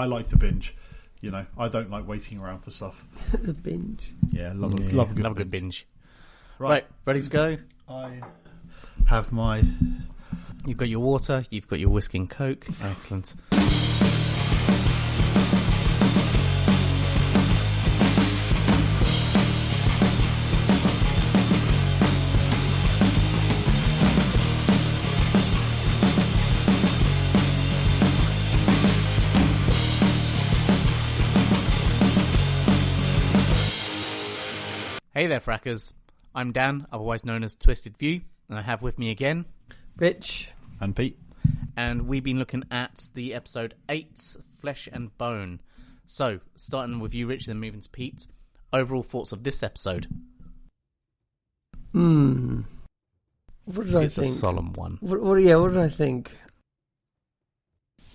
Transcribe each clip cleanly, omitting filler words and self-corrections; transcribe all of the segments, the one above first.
I like to binge. You know, I don't like waiting around for stuff. A binge. Yeah, love a good binge. Right, ready to go? I have my... You've got your water, you've got your whiskey and Coke. Excellent. Hey there, Frackers. I'm Dan, otherwise known as Twisted View, and I have with me again... Rich. And Pete. And we've been looking at the episode 8, Flesh and Bone. So, starting with you, Rich, then moving to Pete. Overall thoughts of this episode? What did I It's think? a solemn one. What did I think?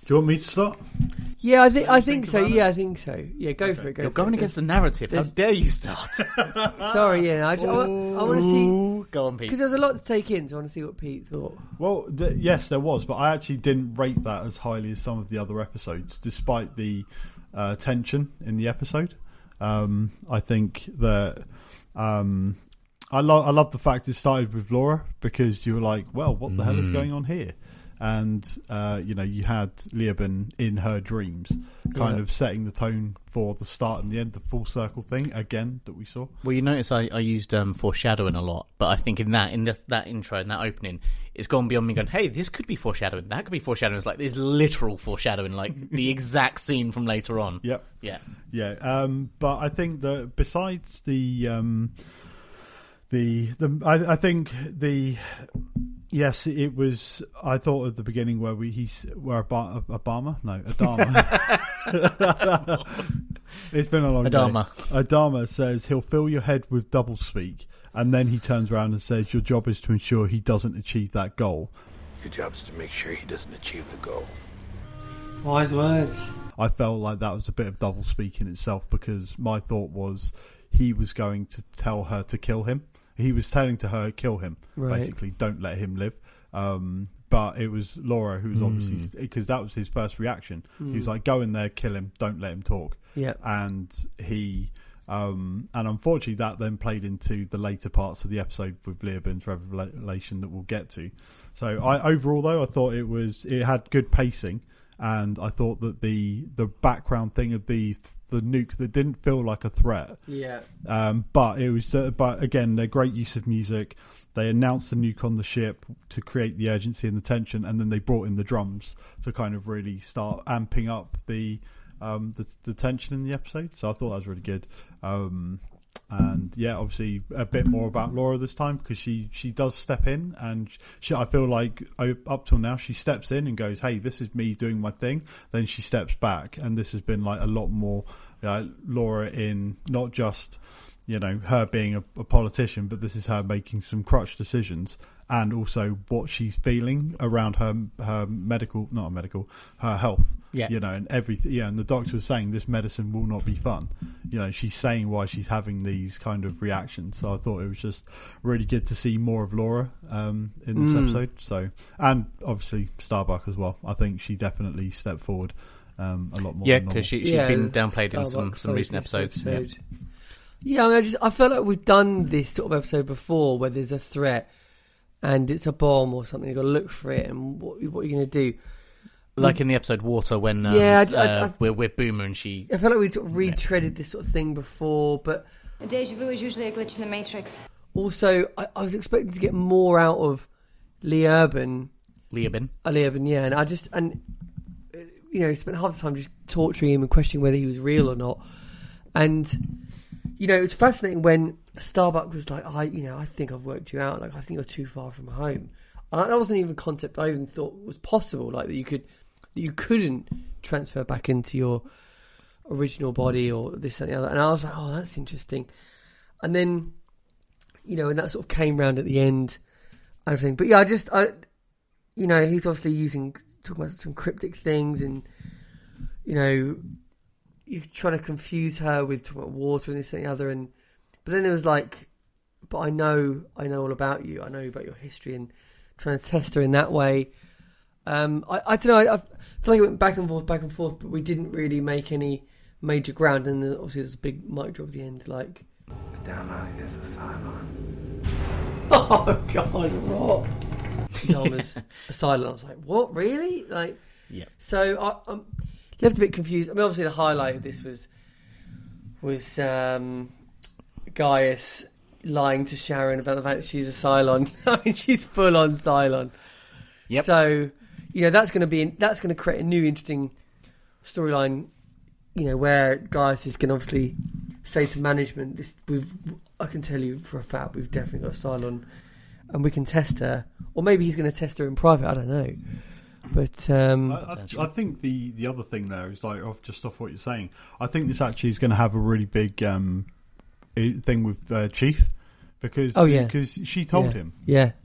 Do you want me to start? Yeah, I think so. about it? Yeah, I think so. Yeah, go for it. You're going against the narrative. How dare you start? Sorry, yeah. I want to see... Go on, Pete. Because there's a lot to take in, so I want to see what Pete thought. Well, yes, there was, but I actually didn't rate that as highly as some of the other episodes, despite the tension in the episode. I think that I love the fact it started with Laura, because you were like, well, what the hell is going on here? And you had Leoben in her dreams, kind of setting the tone for the start and the end, the full circle thing again that we saw. Well, you notice I used foreshadowing a lot, but I think in that intro, in that opening, it's gone beyond me going, hey, this could be foreshadowing, that could be foreshadowing. It's like there's literal foreshadowing, like the exact scene from later on. Yep. Yeah. But I think that besides I think the... Yes, it was. I thought at the beginning where Adama. It's been a long day. Adama says he'll fill your head with doublespeak, and then he turns around and says, "Your job is to ensure he doesn't achieve that goal." Your job is to make sure he doesn't achieve the goal. Wise words. I felt like that was a bit of doublespeak in itself, because my thought was he was going to tell her to kill him. He was telling to her, kill him, basically, don't let him live. But it was Laura who was obviously, because that was his first reaction. He was like, go in there, kill him, don't let him talk. Yeah. And he, and unfortunately that then played into the later parts of the episode with Leoben's revelation that we'll get to. So overall though, I thought it had good pacing. And I thought that the background thing of the nuke that didn't feel like a threat. Yeah. But it was. But again, their great use of music. They announced the nuke on the ship to create the urgency and the tension, and then they brought in the drums to kind of really start amping up the tension in the episode. So I thought that was really good. And yeah, obviously a bit more about Laura this time, because she does step in, and I feel like up till now she steps in and goes, hey, this is me doing my thing, then she steps back, and this has been like a lot more Laura in not just her being a politician, but this is her making some crutch decisions, and also what she's feeling around her health. Yeah. And everything. Yeah. And the doctor was saying this medicine will not be fun. She's saying why she's having these kind of reactions. So I thought it was just really good to see more of Laura in this episode. So, and obviously Starbuck as well. I think she definitely stepped forward a lot more. Yeah, because she's been downplayed in some recent episodes. Yeah, I feel like we've done this sort of episode before, where there's a threat and it's a bomb or something. You've got to look for it, and what are you going to do? Like in the episode Water, when we're with Boomer and she... I feel like we sort of retreaded this sort of thing before, but... A deja vu is usually a glitch in the Matrix. Also, I was expecting to get more out of Leoben, yeah, and I just... And, spent half the time just torturing him and questioning whether he was real or not. And... it was fascinating when Starbuck was like, I think I've worked you out. Like, I think you're too far from home. And that wasn't even a concept I even thought was possible. Like, that you couldn't transfer back into your original body or this and the other. And I was like, oh, that's interesting. And then, and that sort of came round at the end and everything. But yeah, he's obviously talking about some cryptic things, and, you're trying to confuse her with talking about water and this and the other, but then there was like, but I know all about you. I know about your history, and trying to test her in that way. I don't know. I feel like it went back and forth, but we didn't really make any major ground. And then obviously there's a big mic drop at the end, like. Down is a Cylon. Oh God, what? Dharma's a Cylon. I was like, what? Really? Like, yeah. So I'm left a bit confused. I mean, obviously the highlight of this was Gaius lying to Sharon about the fact that she's a Cylon. I mean, she's full on Cylon. Yep. So, that's going to create a new interesting storyline. Where Gaius is going to obviously say to management, I can tell you for a fact we've definitely got a Cylon, and we can test her, or maybe he's going to test her in private. I don't know. But I think the other thing there is like just off what you're saying. I think this actually is going to have a really big thing with Chief because she told him,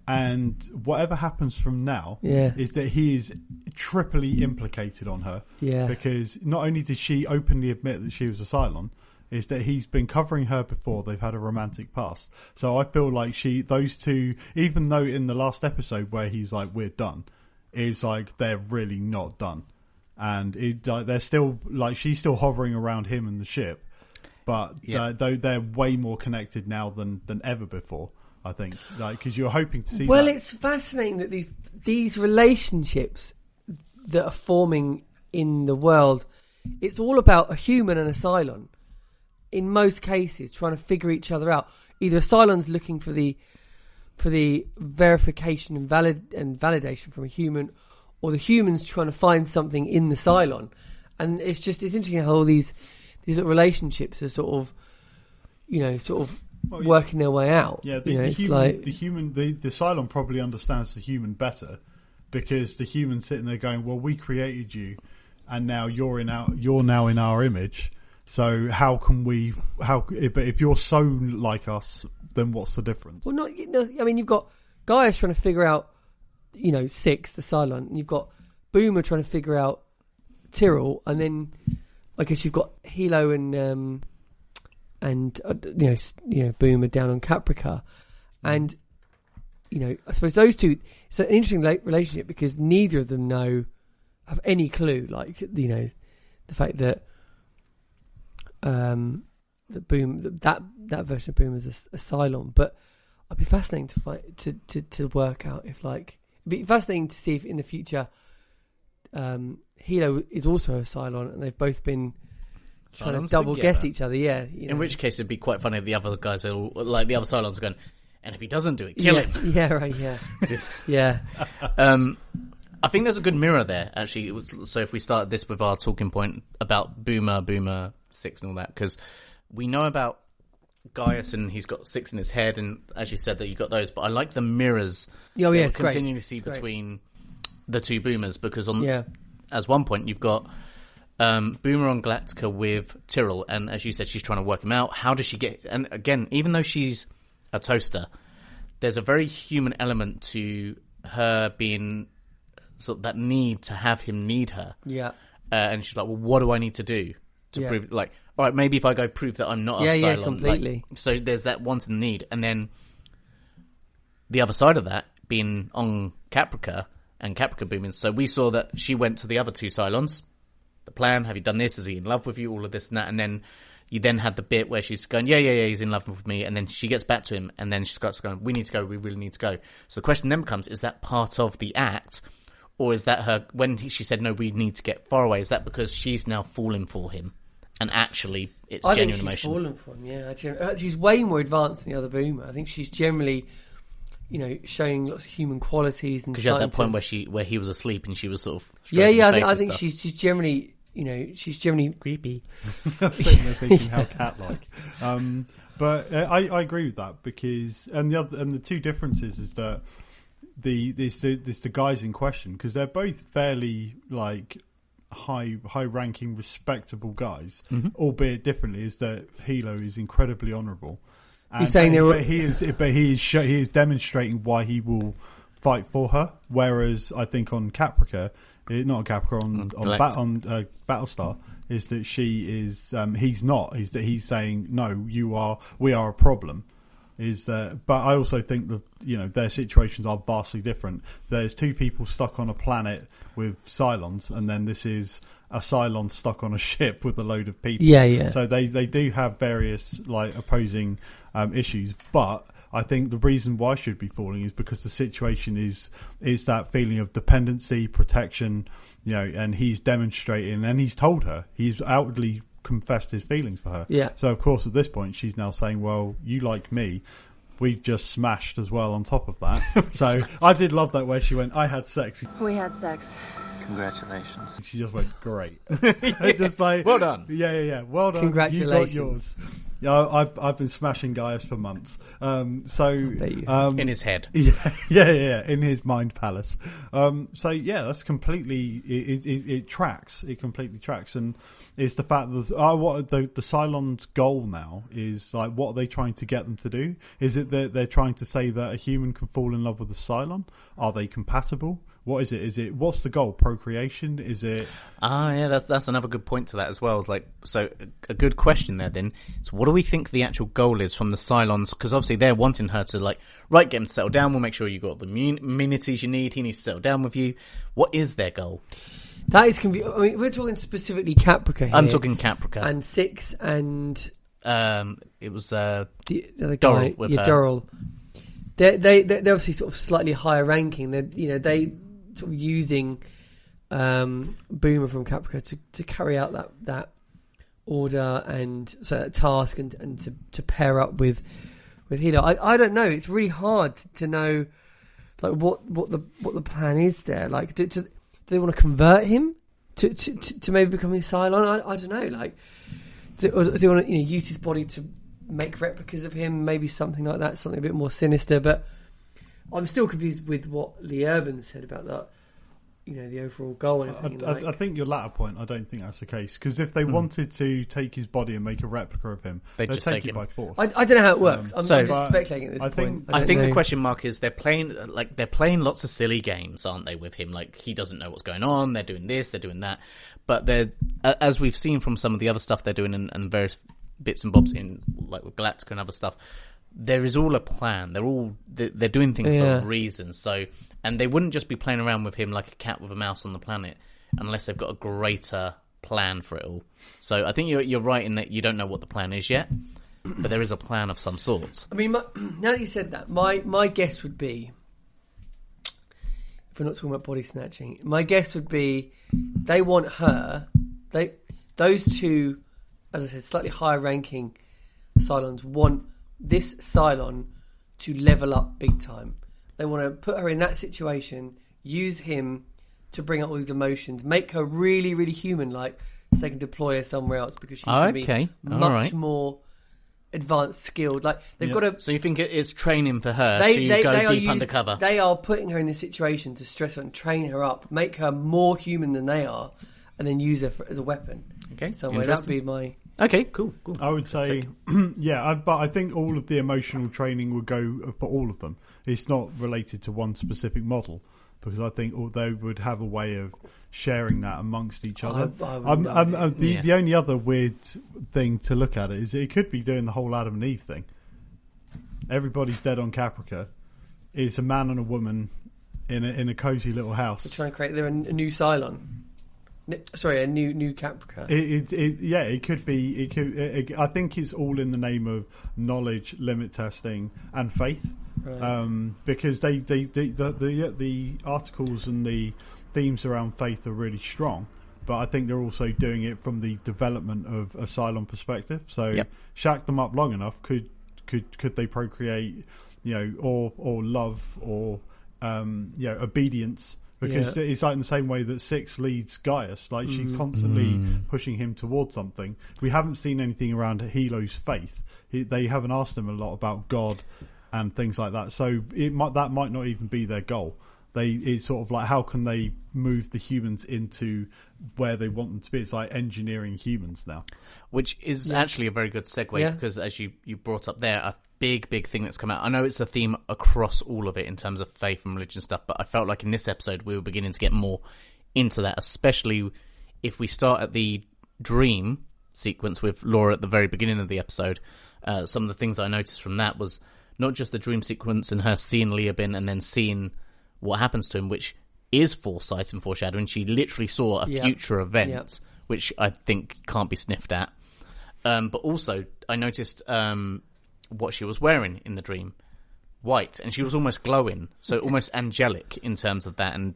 and whatever happens from now is that he is triply implicated on her, because not only did she openly admit that she was a Cylon, is that he's been covering her before. They've had a romantic past, so I feel like those two, even though in the last episode where he's like we're done, is like they're really not done, and they're still like she's still hovering around him and the ship. But though they're way more connected now than ever before, I think, because you're hoping to see. Well, it's fascinating that these relationships that are forming in the world, it's all about a human and a Cylon. In most cases, trying to figure each other out. Either a Cylon's looking for the verification and validation from a human, or the human's trying to find something in the Cylon. And it's interesting how all these little relationships are sort of working their way out. Yeah, the Cylon probably understands the human better, because the human's sitting there going, "Well, we created you, and now you're now in our image. So how can we? But if you're so like us, then what's the difference?" Well, I mean, you've got Gaius trying to figure out, Six, the Cylon, and you've got Boomer trying to figure out Tyrrell, and then I guess you've got Hilo and Boomer down on Caprica, and I suppose those two. It's an interesting relationship because neither of them have any clue. Like the fact that that that version of Boomer is a Cylon, but I'd be fascinating to work out if it'd be fascinating to see if in the future. Hilo is also a Cylon, and they've both been trying to double guess each other. Yeah, in which case it'd be quite funny if the other guys are all, like the other Cylons are going, and if he doesn't do it, kill him. Yeah, right. Yeah, yeah. I think there's a good mirror there actually. So if we start this with our talking point about Boomer 6 and all that, because we know about Gaius and he's got 6 in his head, and as you said that you got those, but I like the mirrors. Oh yeah, it's continuing to see between the two Boomers, because as one point you've got Boomer on Galactica with Tyrrell, and as you said, she's trying to work him out. How does she get? And again, even though she's a toaster, there's a very human element to her being sort of that need to have him need her. Yeah. And she's like, well, what do I need to do to prove? Like, all right, maybe if I go prove that I'm not a Cylon. Yeah, completely. So there's that want and need, and then the other side of that being on Caprica and Caprica booming. So we saw that she went to the other two Cylons. The plan, have you done this? Is he in love with you? All of this and that. And then you then had the bit where she's going, yeah, he's in love with me. And then she gets back to him, and then she starts going, we need to go, we really need to go. So the question then becomes, is that part of the act? Or is that her, when she said, no, we need to get far away, is that because she's now falling for him? And actually, it's genuine emotion. I think she's fallen for him, yeah. She's way more advanced than the other Boomer. I think she's generally, showing lots of human qualities. Because you had that point where he was asleep and she was sort of... I think she's generally, she's generally... creepy. I'm sitting there thinking how cat-like. But I agree with that, because... And the two differences is that the guys in question, because they're both fairly, high-ranking, respectable guys, albeit differently, is that Hilo is incredibly honourable. He's saying he is demonstrating why he will fight for her. Whereas I think on Caprica, not on Caprica, on Battlestar, is that she is he's not. He's saying no. We are a problem. Is that? But I also think that their situations are vastly different. There's two people stuck on a planet with Cylons, and then this is a Cylon stuck on a ship with a load of people. Yeah. So they do have various opposing issues, but I think the reason why she'd be falling is because the situation is that feeling of dependency, protection, and he's demonstrating, and he's told her, he's outwardly confessed his feelings for her. Yeah. So of course at this point she's now saying, well, you like me. We've just smashed as well on top of that. So I did love that where she went, I had sex. We had sex. Congratulations. She just went, great. It's just like, well done. Yeah. Well done. Congratulations. You got yours. Yeah, I've been smashing Gaius for months. In his head. Yeah, in his mind palace. That's completely. It tracks. It completely tracks, and it's the fact that what the Cylon's goal now is what are they trying to get them to do? Is it that they're trying to say that a human can fall in love with a Cylon? Are they compatible? What is it? What's the goal? Procreation? Is it? Yeah, that's another good point to that as well. So a good question there then. So what do we think the actual goal is from the Cylons? Because obviously they're wanting her to get him to settle down. We'll make sure you got the amenities you need. He needs to settle down with you. What is their goal? That is confusing. I mean, we're talking specifically Caprica here. I'm talking Caprica. And Six and... it was the other guy. Doral with her. Doral. They're obviously sort of slightly higher ranking. They sort of using Boomer from Caprica to carry out that order and so that task and to pair up with Hilo. I don't know. It's really hard to know what the plan is there. Do they want to convert him to maybe becoming a Cylon? I don't know. Do they want to use his body to make replicas of him? Maybe something like that. Something a bit more sinister. But I'm still confused with what Lee Urban said about that. The overall goal and everything. I think your latter point, I don't think that's the case. Because if they wanted to take his body and make a replica of him, they'd take it by force. I don't know how it works. I'm just speculating at this point. I think the question mark is they're playing lots of silly games, aren't they, with him? He doesn't know what's going on. They're doing this, they're doing that. But they're, as we've seen from some of the other stuff they're doing and various bits and bobs in, with Galactica and other stuff, there is all a plan. They're doing things for a reason. So, and they wouldn't just be playing around with him like a cat with a mouse on the planet unless they've got a greater plan for it all. So I think you're right in that you don't know what the plan is yet, but there is a plan of some sort. I mean, now that you said that, my guess would be, if we're not talking about body snatching, my guess would be they want her. Those two, as I said, slightly higher ranking Cylons want this Cylon to level up big time. They want to put her in that situation, use him to bring up all these emotions, make her really, really human-like, so they can deploy her somewhere else because she's going to be much more advanced, skilled. They've got to. So you think it's training for her to go deep undercover? They are putting her in this situation to stress her and train her up, make her more human than they are, and then use her as a weapon. Okay, somewhere that would be my. Okay, cool. I would say, but I think all of the emotional training would go for all of them. It's not related to one specific model because I think they would have a way of sharing that amongst each other. The only other weird thing to look at is it could be doing the whole Adam and Eve thing. Everybody's dead on Caprica. It's a man and a woman in a cozy little house. They're trying to create a new Cylon. Sorry, a new Caprica. It could be. It could. I think it's all in the name of knowledge, limit testing, and faith. Right. Because the articles and the themes around faith are really strong, but I think they're also doing it from the development of a Cylon perspective. So, shack them up long enough. Could they procreate? Or love or obedience. Because it's in the same way that Six leads Gaius. She's constantly pushing him towards something. We haven't seen anything around Hilo's faith. They haven't asked him a lot about God and things like that. So that might not even be their goal. It's sort of how can they move the humans into where they want them to be? It's like engineering humans now. Which is actually a very good segue because as you brought up there, a big thing that's come out. I know it's a theme across all of it in terms of faith and religion stuff, but I felt like in this episode we were beginning to get more into that, especially if we start at the dream sequence with Laura at the very beginning of the episode. Some of the things I noticed from that was not just the dream sequence and her seeing Leoben and then seeing what happens to him, which is foresight and foreshadowing. She literally saw a future event, which I think can't be sniffed at. But also, I noticed what she was wearing in the dream. White, and she was almost glowing, so almost angelic in terms of that. And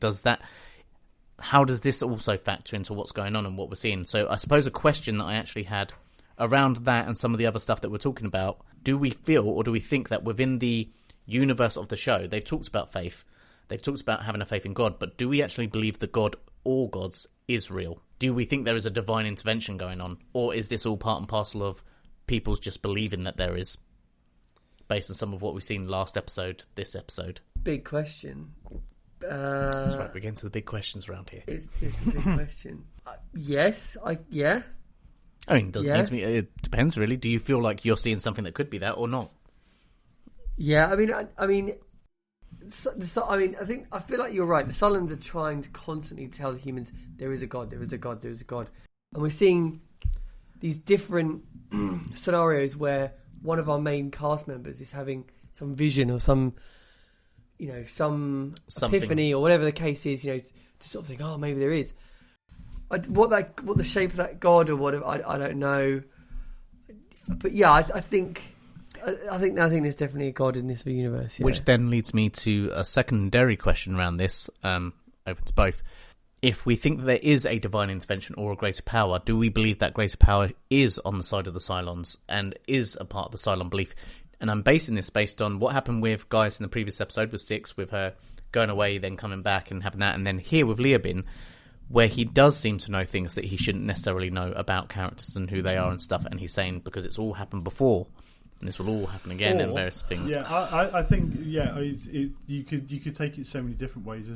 how does this also factor into what's going on and what we're seeing? So I suppose a question that I actually had around that and some of the other stuff that we're talking about, do we feel or do we think that within the universe of the show, they've talked about faith, they've talked about having a faith in God, but do we actually believe that God or gods is real? Do we think there is a divine intervention going on? Or is this all part and parcel of people's just believing that there is? Based on some of what we've seen last episode, this episode. Big question. That's right, we're getting to the big questions around here. It's a big question. Yes, yeah. I mean, it doesn't need to be. It depends, really. Do you feel like you're seeing something that could be that or not? Yeah, I mean, I feel like you're right. The Cylons are trying to constantly tell the humans there is a God, there is a God, there is a God, and we're seeing these different scenarios where one of our main cast members is having some vision or some epiphany or whatever the case is, to sort of think, oh, maybe there is. What the shape of that God or whatever, I don't know. But yeah, I think there's definitely a God in this universe. Yeah. Which then leads me to a secondary question around this, open to both. If we think that there is a divine intervention or a greater power, do we believe that greater power is on the side of the Cylons and is a part of the Cylon belief? And I'm basing this based on what happened with Gaius in the previous episode with 6, with her going away, then coming back and having that, and then here with Leoben, where he does seem to know things that he shouldn't necessarily know about characters and who they are and stuff, and he's saying because it's all happened before, and this will all happen again and various things. Yeah, I think you could take it so many different ways.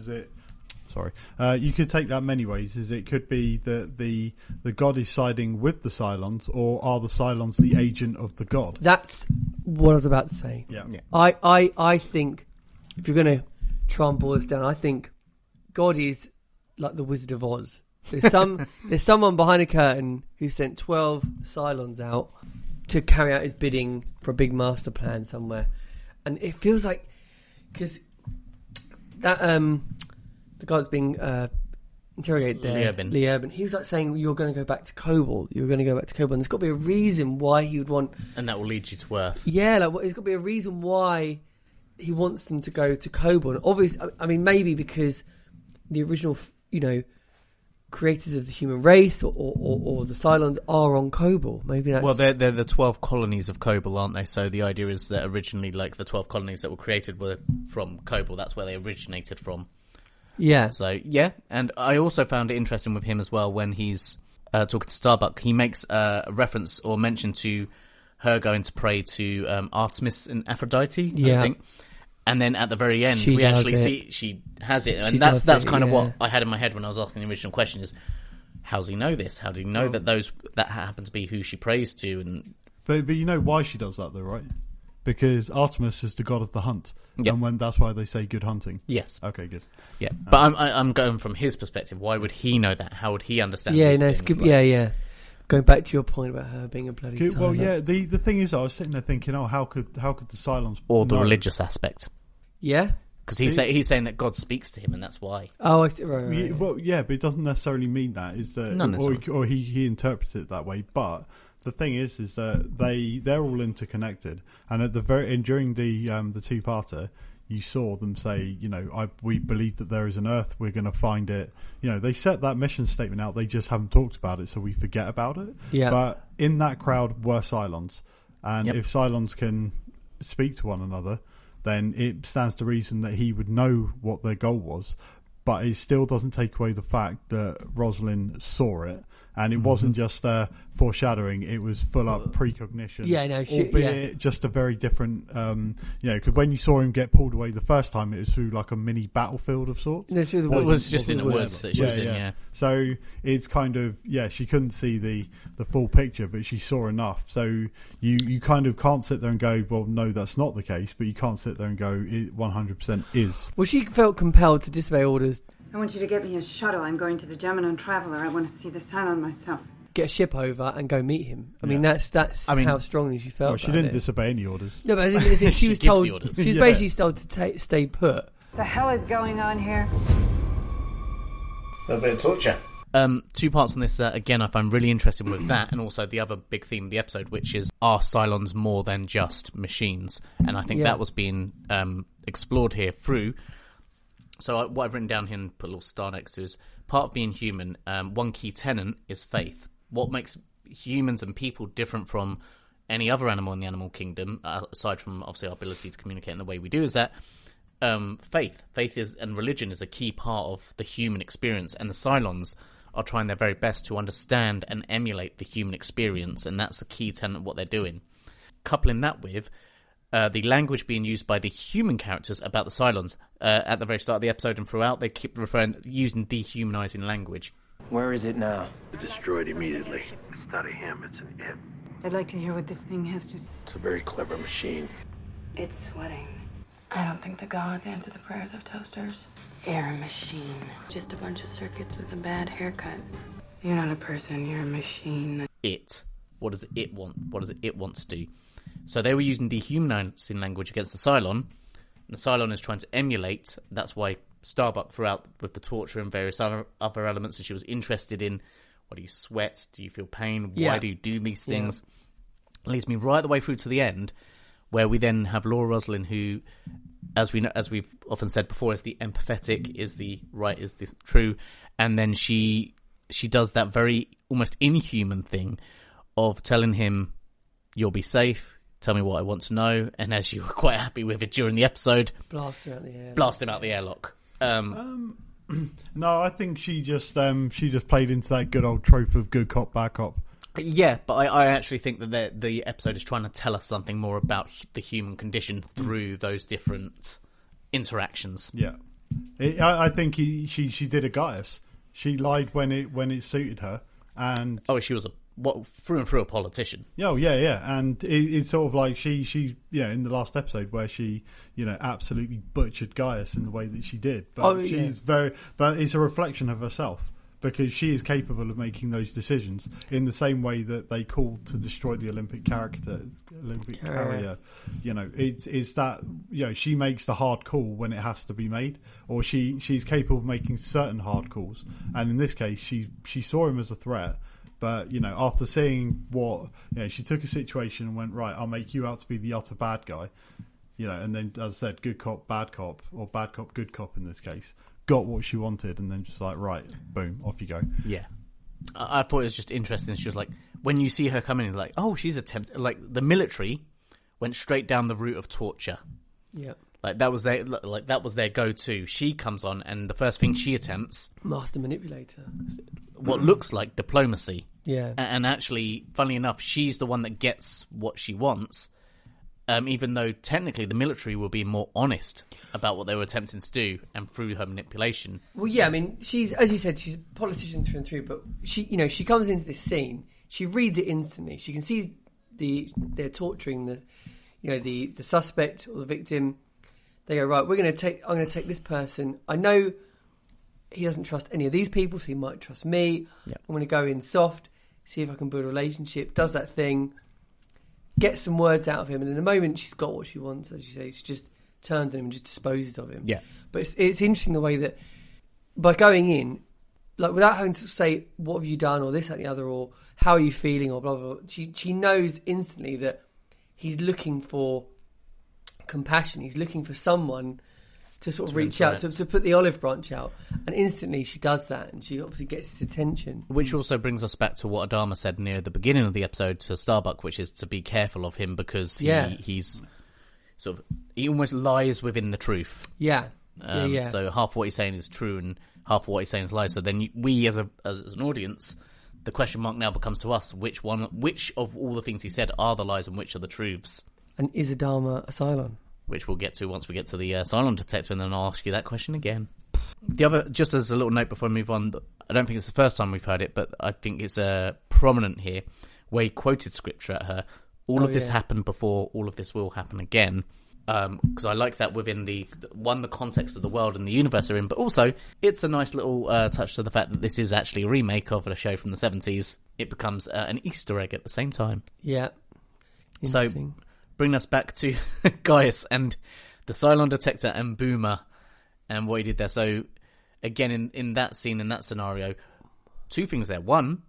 You could take that many ways. It could be that the God is siding with the Cylons, or are the Cylons the agent of the God? That's what I was about to say. Yeah. I think if you're going to try and boil this down, I think God is like the Wizard of Oz. There's someone behind a curtain who sent 12 Cylons out to carry out his bidding for a big master plan somewhere, and it feels like because that the guy that's being interrogated there, Leoben, he was like saying, you're going to go back to Kobol. You're going to go back to Kobol. And there's got to be a reason why he would want... And that will lead you to Earth. Yeah, there's got to be a reason why he wants them to go to Kobol. And obviously, I mean, maybe because the original, creators of the human race or the Cylons are on Kobol. Maybe that's... Well, they're the 12 colonies of Kobol, aren't they? So the idea is that originally, like, the 12 colonies that were created were from Kobol. That's where they originated from. Yeah. So, yeah. And I also found it interesting with him as well when he's talking to Starbuck. He makes a reference or mention to her going to pray to Artemis and Aphrodite, I think. And then at the very end, we actually see she has it. And that's kind of what I had in my head when I was asking the original question is, how does he know this? How do you know that happen to be who she prays to? And But you know why she does that though, right? Because Artemis is the god of the hunt. Yep. And that's why they say good hunting. Yes. Okay, good. Yeah. But I'm going from his perspective. Why would he know that? How would he understand these things? It's good. Like... Yeah. Going back to your point about her being a bloody Cylon. Well, yeah, the thing is, I was sitting there thinking, how could the Cylons... Or the religious aspect. Yeah? Because he's saying that God speaks to him, and that's why. Oh, I see. Right. Well, yeah, but it doesn't necessarily mean that. Is that Not necessarily. Or he interprets it that way. But the thing is that they're all interconnected, and at the during the two-parter, you saw them say, we believe that there is an Earth. We're going to find it. They set that mission statement out. They just haven't talked about it, so we forget about it. Yeah. But in that crowd were Cylons, and if Cylons can speak to one another, then it stands to reason that he would know what their goal was. But it still doesn't take away the fact that Rosalind saw it, and it wasn't just foreshadowing; it was full up precognition. Yeah, no, albeit just a very different. Because when you saw him get pulled away the first time, it was through like a mini battlefield of sorts. No, it was just in the woods that she was in. Yeah. So it's kind of she couldn't see the full picture, but she saw enough. So you kind of can't sit there and go, well, no, that's not the case. But you can't sit there and go, it 100% is. Well, she felt compelled to disobey orders. I want you to get me a shuttle. I'm going to the Gemini Traveler. I want to see the Cylon myself. get a ship over and go meet him. I mean, that's how strongly she felt. Well, she didn't disobey any orders. No, but as in she was told. She was basically told to stay put. The hell is going on here? A bit of torture. 2 parts on this that, again, I find really interesting with that, and also the other big theme of the episode, which is, are Cylons more than just machines? And I think that was being explored here through. So what I've written down here and put a little star next to is, part of being human, one key tenet is faith. What makes humans and people different from any other animal in the animal kingdom, aside from, obviously, our ability to communicate in the way we do, is that faith is, and religion is a key part of the human experience, and the Cylons are trying their very best to understand and emulate the human experience, and that's a key tenet of what they're doing. Coupling that with the language being used by the human characters about the Cylons, at the very start of the episode and throughout, they keep using dehumanizing language. Where is it now? Destroyed immediately. It's not a him, it's an it. I'd like to hear what this thing has to say. It's a very clever machine. It's sweating. I don't think the gods answer the prayers of toasters. You're a machine. Just a bunch of circuits with a bad haircut. You're not a person, you're a machine. It. What does it want? What does it want to do? So they were using dehumanizing language against the Cylon. And the Cylon is trying to emulate. That's why Starbuck throughout with the torture and various other elements, and she was interested in, what do you sweat? Do you feel pain? Why do you do these things? Leads me right the way through to the end, where we then have Laura Roslin, who, as we've often said before, is the empathetic, is the right, is the true, and then she does that very almost inhuman thing of telling him, "You'll be safe. Tell me what I want to know." And as you were quite happy with it during the episode, blast him out the airlock. No, I think she just played into that good old trope of good cop, bad cop. Yeah, but I actually think that the episode is trying to tell us something more about the human condition through those different interactions. Yeah, I think she did a Gaius. She lied when it suited her, and she was through and through a politician. Oh yeah, and it's sort of like she in the last episode where she absolutely butchered Gaius in the way that she did, but but it's a reflection of herself. Because she is capable of making those decisions in the same way that they called to destroy the Olympic carrier. It's that she makes the hard call when it has to be made, or she's capable of making certain hard calls. And in this case, she saw him as a threat, but after seeing what she took a situation and went, right, I'll make you out to be the utter bad guy, and then, as I said, good cop, bad cop, or bad cop, good cop in this case. Got what she wanted, and then just like, right, boom, off you go. Yeah, I thought it was just interesting. She was like, when you see her coming in, like, oh, she's attempting. Like the military went straight down the route of torture. Yeah, like that was their go-to. She comes on, and the first thing she attempts, master manipulator, what looks like diplomacy. Yeah, and actually, funnily enough, she's the one that gets what she wants. Even though technically the military were being more honest about what they were attempting to do, and through her manipulation. Well, yeah, I mean, she's, as you said, she's a politician through and through. But she comes into this scene, she reads it instantly. She can see they're torturing the suspect or the victim. They go, right, I'm going to take this person. I know he doesn't trust any of these people, so he might trust me. Yep. I'm going to go in soft, see if I can build a relationship. Does that thing. Get some words out of him, and in the moment she's got what she wants, as you say, she just turns on him and just disposes of him. Yeah. But it's interesting the way that by going in, like without having to say what have you done or this, that, and the other, or how are you feeling, or blah blah blah, she knows instantly that he's looking for compassion. He's looking for someone to sort of reach out, to put the olive branch out. And instantly she does that, and she obviously gets his attention. Which also brings us back to what Adama said near the beginning of the episode to Starbuck, which is to be careful of him, because he's sort of, he almost lies within the truth. Yeah. So half of what he's saying is true and half of what he's saying is lies. So then we as an audience, the question mark now becomes to us, which of all the things he said are the lies and which are the truths? And is Adama a Cylon? Which we'll get to once we get to the Cylon detector, and then I'll ask you that question again. The other, just as a little note before I move on, I don't think it's the first time we've heard it, but I think it's prominent here, where he quoted scripture at her. All of this happened before, all of this will happen again. because I like that within the context of the world and the universe they're in, but also it's a nice little touch to the fact that this is actually a remake of a show from the 70s. It becomes an Easter egg at the same time. Yeah. So, bring us back to Gaius and the Cylon detector and Boomer and what he did there. So, again, in that scene, in that scenario, two things there. One,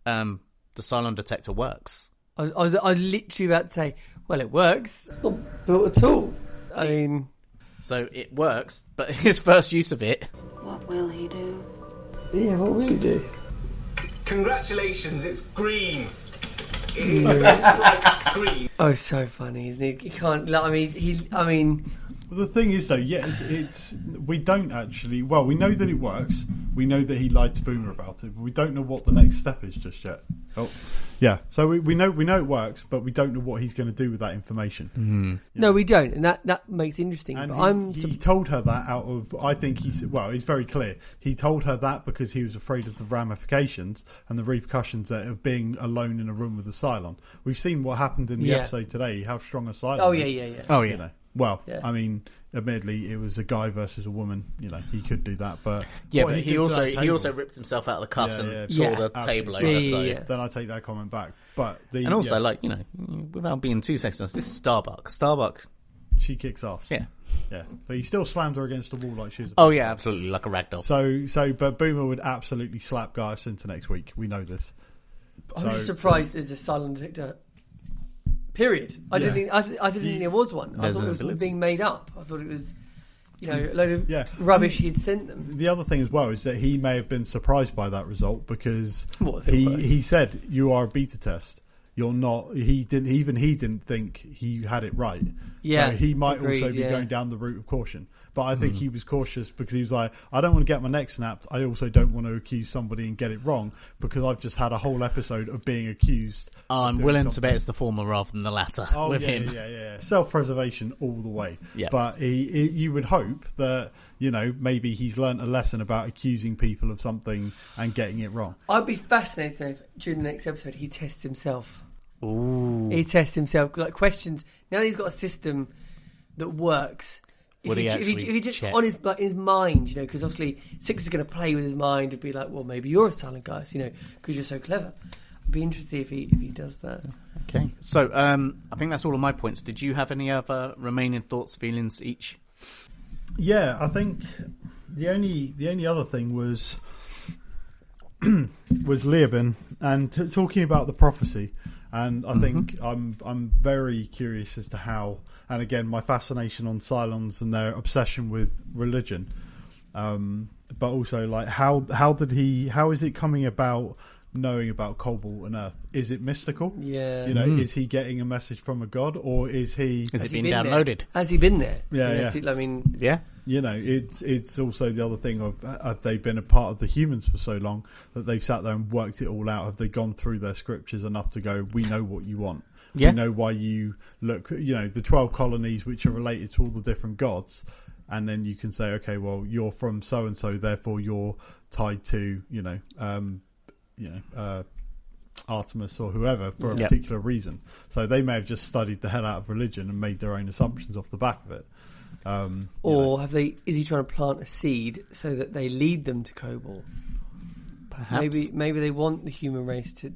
the Cylon detector works. I was literally about to say, well, it works. It's not built at all. I mean... So, it works, but his first use of it... What will he do? Yeah, what will he do? Congratulations, it's green. It's like green. Oh, it's so funny, isn't he? He can't... Well, the thing is, though, we don't actually... Well, we know that it works. We know that he lied to Boomer about it, but we don't know what the next step is just yet. Oh, yeah. So we know it works, but we don't know what he's going to do with that information. Mm-hmm. No, we don't, and that makes it interesting. And but he told her that out of... I think it's very clear. He told her that because he was afraid of the ramifications and the repercussions of being alone in a room with a Cylon. We've seen what happened in the episode today, how strong a Cylon Oh, is. yeah. Oh, yeah. You know. Well, I mean, admittedly, it was a guy versus a woman. You know, he could do that, but but he also ripped himself out of the cuffs and tore the table over. Yeah. Then I take that comment back. But without being too sexist, this is Starbuck. Starbuck, she kicks ass. Yeah, but he still slammed her against the wall like she was. Absolutely, like a ragdoll. But Boomer would absolutely slap Gaius into next week. We know this. I'm just surprised there's a Cylon detector. Period. I didn't think there was one. I thought it was being made up. I thought it was, a load of rubbish he'd sent them. The other thing as well is that he may have been surprised by that result because he said you are a beta test. You're not. He didn't think he had it right. Yeah, so he might also be going down the route of caution. But I think he was cautious because he was like, I don't want to get my neck snapped. I also don't want to accuse somebody and get it wrong because I've just had a whole episode of being accused. I'm willing to bet it's the former rather than the latter him. Yeah. Self-preservation all the way. Yeah. But you would hope that, maybe he's learnt a lesson about accusing people of something and getting it wrong. I'd be fascinated if during the next episode he tests himself. Ooh. He tests himself, like questions. Now that he's got a system that works. If he just check? on his mind, because obviously Six is going to play with his mind and be like, well, maybe you're a silent guy, because you're so clever. I'd be interested if he does that. Okay, so I think that's all of my points. Did you have any other remaining thoughts, feelings each? Yeah, I think the only other thing was Leoben and talking about the prophecy. And I think I'm very curious as to how, and again, my fascination on Cylons and their obsession with religion, but also like how is it coming about knowing about Cobalt and Earth? Is it mystical? Yeah. Is he getting a message from a god, or is it being downloaded? Has he been there? Yeah. Yeah. It's also the other thing of have they been a part of the humans for so long that they've sat there and worked it all out? Have they gone through their scriptures enough to go, we know what you want. Yeah. We know why you look, the 12 colonies which are related to all the different gods. And then you can say, okay, well, you're from so-and-so, therefore you're tied to, Artemis or whoever for a particular reason. So they may have just studied the hell out of religion and made their own assumptions off the back of it. Is he trying to plant a seed so that they lead them to Cobalt? Perhaps. Maybe they want the human race to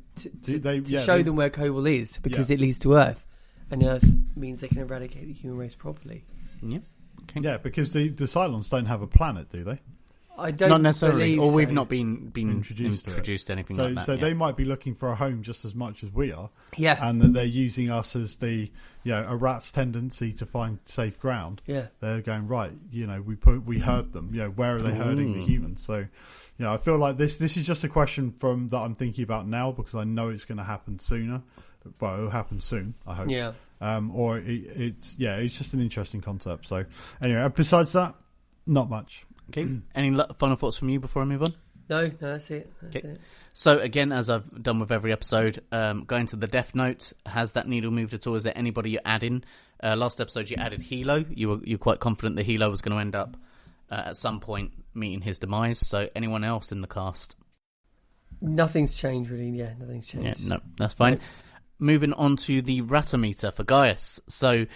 show them where Cobalt is because it leads to Earth, and Earth means they can eradicate the human race properly. Yeah. Okay. Yeah, because the Cylons don't have a planet, do they? I don't. Not necessarily, or we've so. not been introduced to anything like that. So they might be looking for a home just as much as we are. Yeah, and that they're using us as a rat's tendency to find safe ground. Yeah, they're going right. We herd them. Where are they herding the humans? So, I feel like this is just a question that I'm thinking about now because I know it's going to happen sooner. Well, it'll happen soon, I hope. Yeah. It's just an interesting concept. So anyway, besides that, not much. Okay. Any final thoughts from you before I move on? No, that's it. That's it. So again, as I've done with every episode, going to the Death Note, has that needle moved at all? Is there anybody you add in? Last episode you added Hilo. You were quite confident that Hilo was going to end up at some point meeting his demise. So anyone else in the cast? Nothing's changed really. Yeah, nothing's changed. Yeah, no, that's fine. Nope. Moving on to the Ratometer for Gaius. So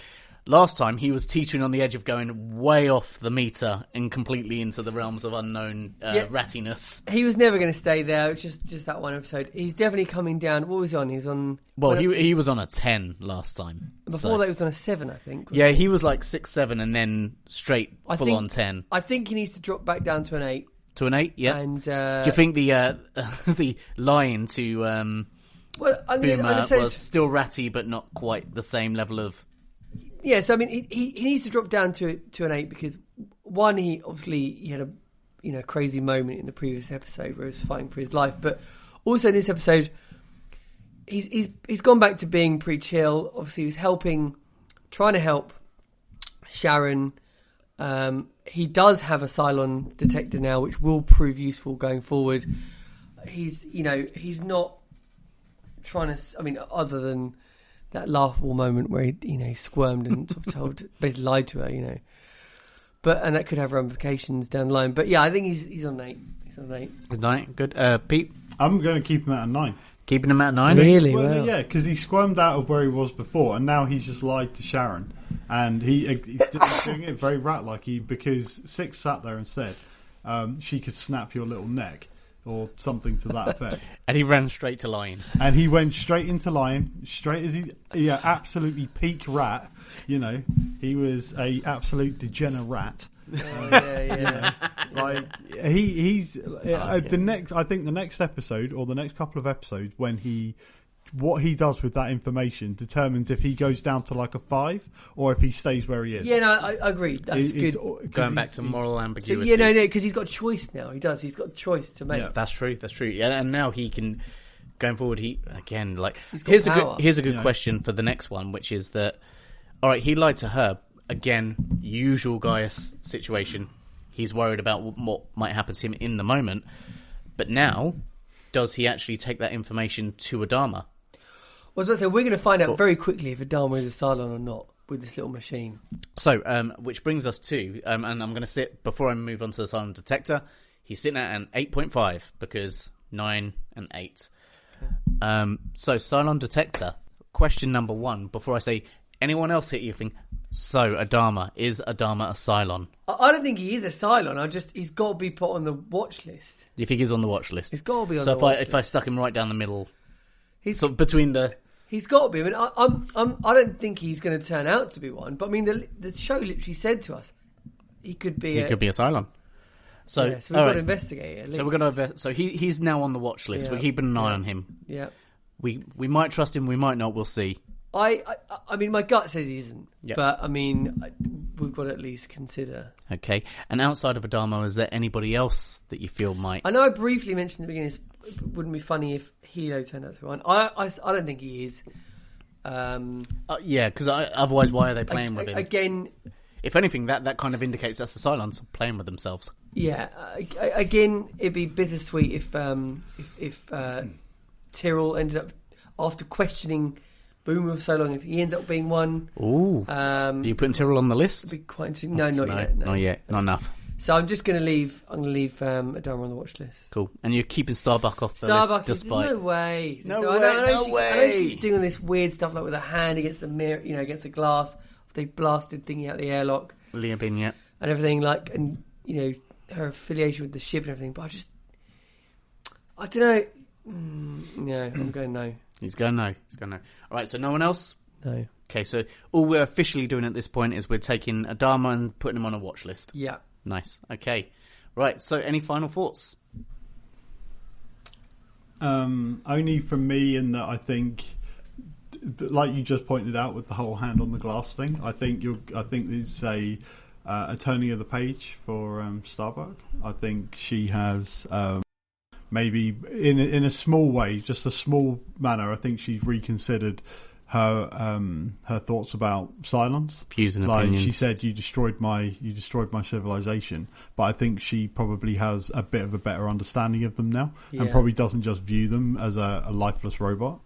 last time he was teetering on the edge of going way off the meter and completely into the realms of unknown rattiness. He was never going to stay there. It's just that one episode. He's definitely coming down. What was he on? He was on... Well, he was on a 10 last time. Before that, he was on a 7, I think. Yeah, he was like 6, 7, and then straight full on 10. I think he needs to drop back down to an 8. To an 8, yeah. And do you think the the line to Boomer was still ratty, but not quite the same level of... Yeah, so I mean, he needs to drop down to an 8 because one, he had a crazy moment in the previous episode where he was fighting for his life, but also in this episode, he's gone back to being pretty chill. Obviously, he was trying to help Sharon. He does have a Cylon detector now, which will prove useful going forward. He's not trying to. I mean, other than that laughable moment where he squirmed and sort of basically lied to her, and that could have ramifications down the line. But yeah, I think he's on 8. He's on 8. Good night. Good. Pete? I'm going to keep him at a 9. Keeping him at 9? Really? Well, Wow. Yeah, because he squirmed out of where he was before, and now he's just lied to Sharon, and he's doing it very rat-like. Because Six sat there and said she could snap your little neck. Or something to that effect. And he ran straight to lying. And he went straight into lying, straight as absolutely peak rat. He was a absolute degenerate. He's the next. I think the next episode or the next couple of episodes, what he does with that information determines if he goes down to like a 5 or if he stays where he is. Yeah, no, I agree. That's good. Going back to moral ambiguity. So, because he's got a choice now. He does. He's got a choice to make. Yeah, that's true. Yeah, and now he can, going forward, here's a good question for the next one, which is that, all right, he lied to her. Again, usual Gaius situation. He's worried about what might happen to him in the moment. But now, does he actually take that information to Adama? I was about to say, we're going to find out very quickly if Adama is a Cylon or not with this little machine. So, which brings us to, and I'm going to before I move on to the Cylon detector, he's sitting at an 8.5 because 9 and 8. Okay. So, Cylon detector, question number 1, before I say anyone else hit you, think, so Adama, is Adama a Cylon? I don't think he is a Cylon. He's got to be put on the watch list. Do you think he's on the watch list? He's got to be on the watch list. So if I stuck him right down the middle, between the... He's got to be. I mean, I don't think he's going to turn out to be one. But I mean, the show literally said to us he could be. He could be a Cylon. So, we've got to investigate it. So we're going to. So he's now on the watch list. Yeah. We're keeping an eye on him. Yeah. We might trust him. We might not. We'll see. I mean, my gut says he isn't. Yep. But I mean, we've got to at least consider. Okay. And outside of Adama, is there anybody else that you feel might? I know I briefly mentioned at the beginning. It wouldn't be funny if Hilo turned out to be one. I don't think he is. Yeah, because otherwise, why are they playing with him? Again, if anything, that kind of indicates that's the Cylons playing with themselves. Yeah. Again, it'd be bittersweet if Tyrrell ended up, after questioning Boomer for so long, if he ends up being one. Ooh. Are you putting Tyrrell on the list? Be quite interesting. No, not yet. Not yet. Not enough. So I'm just going to leave. I'm going to leave Adama on the watch list. Cool. And you're keeping Starbuck off the list, despite. There's no way. No way. I know she's doing all this weird stuff, like with her hand against the mirror, against the glass. They blasted thingy out the airlock. Leah Bin, yeah. And everything, and her affiliation with the ship and everything. But I don't know. Yeah, I'm going no. He's going no. All right. So no one else. No. Okay. So all we're officially doing at this point is we're taking Adama and putting him on a watch list. Yeah. Nice. Okay. Right. So, any final thoughts? Only from me, in that I think, like you just pointed out with the whole hand on the glass thing, I think there's a turning of the page for Starbuck. I think she has maybe in a small way, just a small manner. I think she's reconsidered her thoughts about Cylons. Views and like opinions. She said, you destroyed my civilization, but I think she probably has a bit of a better understanding of them now, and probably doesn't just view them as a lifeless robot.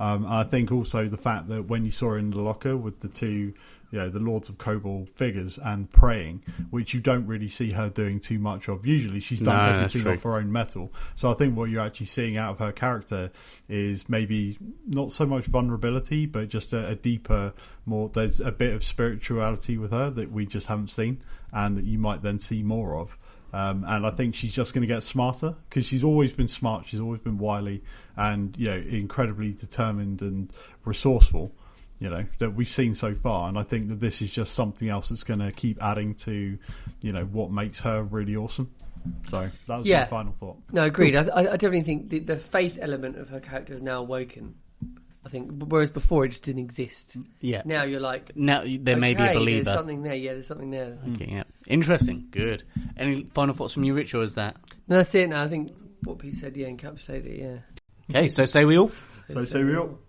I think also the fact that when you saw her in the locker with the two, the Lords of Kobol figures and praying, which you don't really see her doing too much of. Usually she's done everything off her own metal. So I think what you're actually seeing out of her character is maybe not so much vulnerability, but just a deeper, there's a bit of spirituality with her that we just haven't seen and that you might then see more of. And I think she's just going to get smarter because she's always been smart. She's always been wily and, incredibly determined and resourceful, that we've seen so far. And I think that this is just something else that's going to keep adding to, what makes her really awesome. So that was my final thought. No, agreed. Cool. I definitely think the faith element of her character is now awoken. I think, whereas before it just didn't exist. Yeah. Now you're like, now there may be a believer. There's something there. Yeah, there's something there. Okay, yeah. Interesting. Good. Any final thoughts from you, Rich, or is that? No, that's it. No, I think what Pete said, encapsulated it. Yeah. Okay, so say we all. So say we all.